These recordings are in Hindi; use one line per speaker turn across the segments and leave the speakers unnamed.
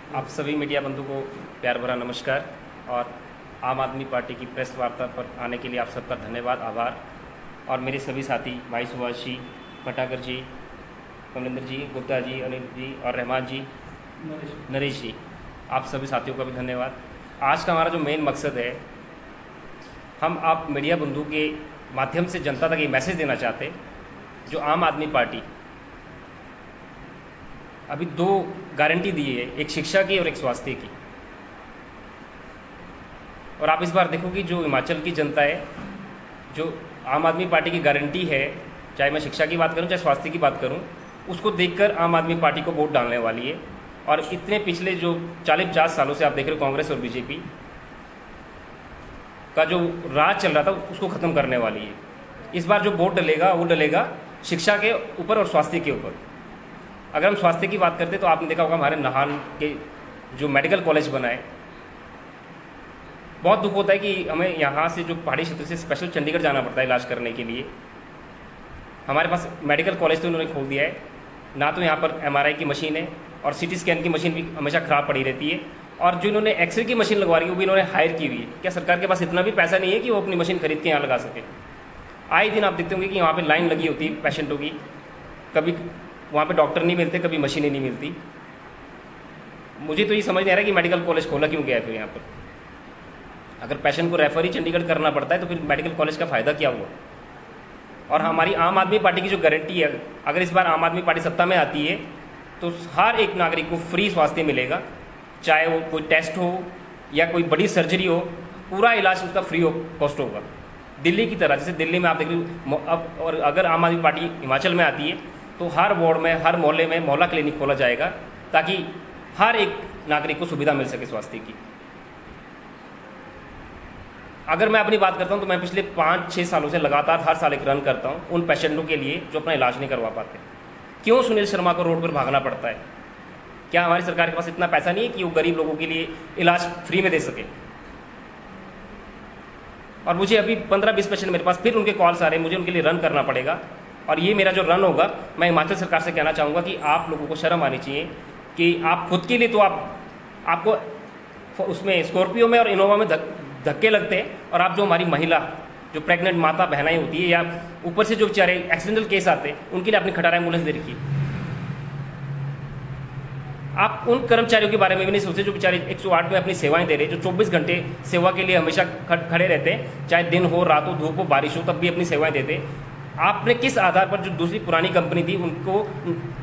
आप सभी मीडिया बंधु को प्यार भरा नमस्कार। और आम आदमी पार्टी की प्रेस वार्ता पर आने के लिए आप सबका धन्यवाद, आभार। और मेरे सभी साथी भाई सुभाष जी, भटाकर जी, कमलेंद्र जी, गुप्ता जी, अनिल जी और रहमान जी, नरेश जी, आप सभी साथियों का भी धन्यवाद। आज का हमारा जो मेन मकसद है, हम आप मीडिया बंधु के माध्यम से जनता तक ये मैसेज देना चाहते हैं, जो आम आदमी पार्टी अभी दो गारंटी दी है, एक शिक्षा की और एक स्वास्थ्य की। और आप इस बार देखोगे जो हिमाचल की जनता है, जो आम आदमी पार्टी की गारंटी है, चाहे मैं शिक्षा की बात करूं चाहे स्वास्थ्य की बात करूं, उसको देखकर आम आदमी पार्टी को वोट डालने वाली है। और इतने पिछले जो 40-50 सालों से आप देख रहे हो कांग्रेस और बीजेपी का जो राज चल रहा था उसको ख़त्म करने वाली है। इस बार जो वोट डलेगा वो डलेगा शिक्षा के ऊपर और स्वास्थ्य के ऊपर। अगर हम स्वास्थ्य की बात करते हैं तो आपने देखा होगा हमारे नाहन के जो मेडिकल कॉलेज बना है, बहुत दुख होता है कि हमें यहाँ से जो पहाड़ी क्षेत्र से स्पेशल चंडीगढ़ जाना पड़ता है इलाज करने के लिए। हमारे पास मेडिकल कॉलेज तो उन्होंने खोल दिया है, ना तो यहाँ पर एमआरआई की मशीन है और सीटी स्कैन की मशीन भी हमेशा ख़राब पड़ी रहती है। और जो इन्होंने एक्सरे की मशीन लगवा रही है वो भी इन्होंने हायर की हुई है। क्या सरकार के पास इतना भी पैसा नहीं है कि वो अपनी मशीन खरीद के यहाँ लगा सके? आए दिन आप देखते होंगे कि वहाँ पर लाइन लगी होती है पेशेंटों की, कभी वहाँ पे डॉक्टर नहीं मिलते, कभी मशीनें नहीं मिलती। मुझे तो ये समझ नहीं आ रहा कि मेडिकल कॉलेज खोला क्यों गया फिर यहाँ पर। अगर पेशेंट को रेफर ही चंडीगढ़ करना पड़ता है तो फिर मेडिकल कॉलेज का फ़ायदा क्या हुआ? और हमारी आम आदमी पार्टी की जो गारंटी है, अगर इस बार आम आदमी पार्टी सत्ता में आती है तो हर एक नागरिक को फ्री स्वास्थ्य मिलेगा, चाहे वो कोई टेस्ट हो या कोई बड़ी सर्जरी हो, पूरा इलाज उसका फ्री कॉस्ट होगा। दिल्ली की तरह, जैसे दिल्ली में आप देख लीजिए अब, और अगर आम आदमी पार्टी हिमाचल में आती है तो हर वार्ड में, हर मोहल्ले में मोहल्ला क्लिनिक खोला जाएगा ताकि हर एक नागरिक को सुविधा मिल सके स्वास्थ्य की। अगर मैं अपनी बात करता हूं तो मैं पिछले 5-6 सालों से लगातार हर साल एक रन करता हूं उन पेशेंटों के लिए जो अपना इलाज नहीं करवा पाते। क्यों सुनील शर्मा को रोड पर भागना पड़ता है? क्या हमारी सरकार के पास इतना पैसा नहीं है कि वो गरीब लोगों के लिए इलाज फ्री में दे सके? और मुझे अभी 15-20 पेशेंट मेरे पास फिर उनके कॉल्स आ रहे हैं, मुझे उनके लिए रन करना पड़ेगा। और ये मेरा जो रन होगा, मैं हिमाचल सरकार से कहना चाहूँगा कि आप लोगों को शर्म आनी चाहिए कि आप खुद के लिए तो आपको उसमें स्कॉर्पियो में और इनोवा में धक्के लगते हैं, और आप जो हमारी महिला जो प्रेग्नेंट माता बहनाएं होती है या ऊपर से जो बेचारे एक्सीडेंटल केस आते हैं उनके लिए अपनी खटारा एम्बुलेंस दे रखी। आप उन कर्मचारियों के बारे में भी नहीं सोचते जो बेचारे 108 में अपनी सेवाएं दे रहे हैं, जो 24 घंटे सेवा के लिए हमेशा खड़े रहते हैं, चाहे दिन हो, रात हो, धूप हो, बारिश हो, तब भी अपनी सेवाएं देते हैं। आपने किस आधार पर जो दूसरी पुरानी कंपनी थी उनको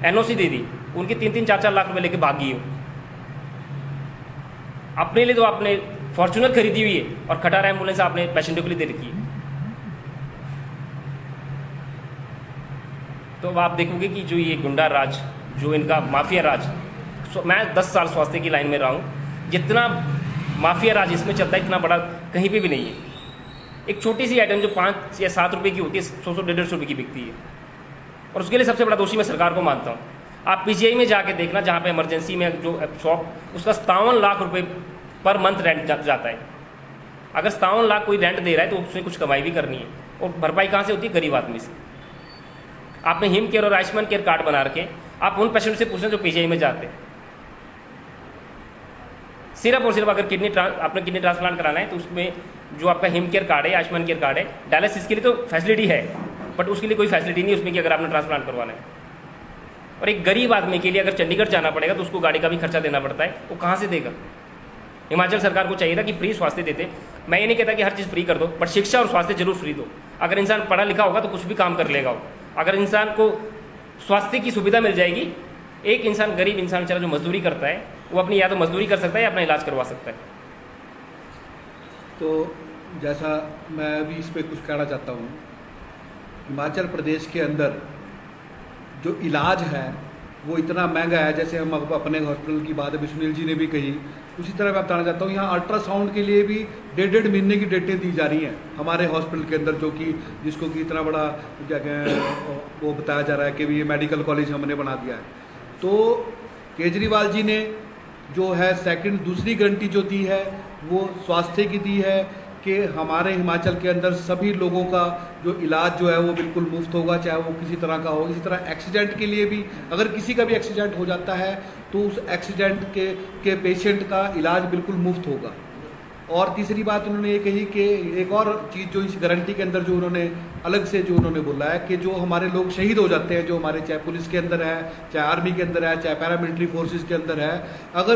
एनओसी दे दी, उनकी 3-3, 4-4 लाख रुपए लेके भाग गई हो? अपने लिए तो आपने फॉर्च्यूनर खरीदी हुई है और खटारा एम्बुलेंस आपने पेशेंटों के लिए दे रखी है। तो अब आप देखोगे कि जो ये गुंडा राज, जो इनका माफिया राज, मैं 10 साल स्वास्थ्य की लाइन में रहा हूँ, जितना माफिया राज इसमें चलता है इतना बड़ा कहीं पे भी नहीं है। एक छोटी सी आइटम जो 5 या 7 रुपये की होती है 100-150 रुपये की बिकती है, और उसके लिए सबसे बड़ा दोषी मैं सरकार को मानता हूँ। आप पीजीआई में जाके देखना, जहाँ पे इमरजेंसी में जो शॉप, उसका 57 लाख रुपए पर मंथ रेंट जाता है। अगर 57 लाख कोई रेंट दे रहा है तो उसमें कुछ कमाई भी करनी है, और भरपाई कहाँ से होती है? गरीब आदमी से। आपने हिम केयर और आयुष्मान केयर कार्ड बना रखे, आप उन पेशेंट से पूछना जो पीजीआई में जाते हैं। सिर्फ और सिर्फ अगर आपने किडनी ट्रांसप्लांट कराना है तो उसमें जो आपका हिम केयर कार्ड है, आयुष्मान केयर कार्ड है, डायलिसिस के लिए तो फैसिलिटी है, बट उसके लिए कोई फैसिलिटी नहीं है उसमें कि अगर आपने ट्रांसप्लांट करवाना है। और एक गरीब आदमी के लिए अगर चंडीगढ़ जाना पड़ेगा तो उसको गाड़ी का भी खर्चा देना पड़ता है, वो कहाँ से देगा? हिमाचल सरकार को चाहिए था कि फ्री स्वास्थ्य देते। मैं ये नहीं कहता कि हर चीज़ फ्री कर दो, बट शिक्षा और स्वास्थ्य जरूर फ्री दो। अगर इंसान पढ़ा लिखा होगा तो कुछ भी काम कर लेगा। अगर इंसान को स्वास्थ्य की सुविधा मिल जाएगी, एक इंसान, गरीब इंसान बेचारा जो मजदूरी करता है, वो अपनी या तो मजदूरी कर सकता है या अपना इलाज करवा सकता है।
तो जैसा मैं भी इस पर कुछ कहना चाहता हूँ, हिमाचल प्रदेश के अंदर जो इलाज है वो इतना महंगा है। जैसे हम अपने हॉस्पिटल की बात अभी सुनील जी ने भी कही, उसी तरह मैं बताना चाहता हूँ, यहाँ अल्ट्रासाउंड के लिए भी 1.5 महीने की डेटें दी जा रही हैं हमारे हॉस्पिटल के अंदर, जो कि जिसको कि इतना बड़ा क्या कहें वो बताया जा रहा है कि भी ये मेडिकल कॉलेज हमने बना दिया है। तो केजरीवाल जी ने जो है दूसरी गारंटी जो दी है वो स्वास्थ्य की दी है कि हमारे हिमाचल के अंदर सभी लोगों का जो इलाज जो है वो बिल्कुल मुफ्त होगा, चाहे वो किसी तरह का हो। इसी तरह एक्सीडेंट के लिए भी, अगर किसी का भी एक्सीडेंट हो जाता है तो उस एक्सीडेंट के पेशेंट का इलाज बिल्कुल मुफ्त होगा। और तीसरी बात उन्होंने ये कही कि एक और चीज़ जो इस गारंटी के अंदर जो उन्होंने अलग से जो उन्होंने बोला है कि जो हमारे लोग शहीद हो जाते हैं, जो हमारे चाहे पुलिस के अंदर है, चाहे आर्मी के अंदर है, चाहे पैरामिलिट्री फोर्सेस के अंदर है, अगर